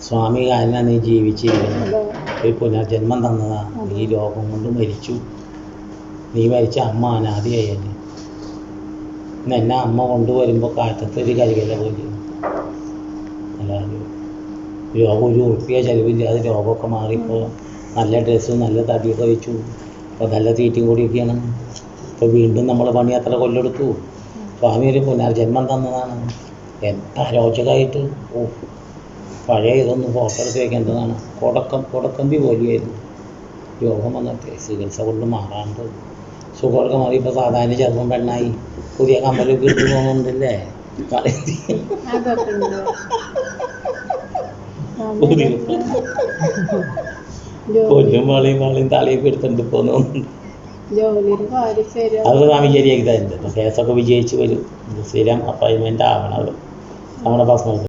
സ്വാമി കാരണം നീ ജീവിച്ചിരിക്കുന്നു, ഒരു പുനർജന്മം തന്നതാ. നീ രോഗം കൊണ്ട് മരിച്ചു, നീ മരിച്ച അമ്മ അനാദിയായി തന്നെ. എന്നെ അമ്മ കൊണ്ടുവരുമ്പോൾ കാറ്റത്തൊരു കരികല പോലെ, അല്ലാതെ രോഗം ഒരു ഉറപ്പിയ ചിലവില്ലാതെ രോഗമൊക്കെ മാറിപ്പോൾ നല്ല ഡ്രസ്സും നല്ല തടിയൊക്കെ വെച്ചു, അപ്പോൾ നല്ല തീറ്റയും കൂടിയൊക്കെയാണ്. ഇപ്പോൾ വീണ്ടും നമ്മൾ പണി അത്ര കൊല്ലെടുത്തു. സ്വാമി ഒരു പുനർജന്മം തന്നതാണ്. എന്താ രോചകമായിട്ട്. പഴയ ഇതൊന്നും ഫോട്ടോ എടുത്ത് വയ്ക്കേണ്ടതാണ്. കൊടക്കമ്പി പോലെയായിരുന്നു രോഗം വന്നിട്ട്. ചികിത്സ കൊണ്ട് മാറാണ്ട് സുഖമൊക്കെ മാറി. ഇപ്പോൾ സാധാരണ ചെറുപ്പം പെണ്ണായി, പുതിയ കമ്മലൊക്കെ ഇട്ട് പോകുന്നുണ്ടല്ലേ. കൊല്ലും വാളിയും തലയൊക്കെ എടുത്തിട്ട് പോകുന്നുണ്ട്. അത് നാം ശരിയാക്കി തരുന്നുണ്ട്. കേസൊക്കെ വിജയിച്ച് വരും. സ്ഥിരം അപ്പോയിൻമെൻ്റ് ആവണം. നമ്മുടെ പ്രശ്നത്തിൽ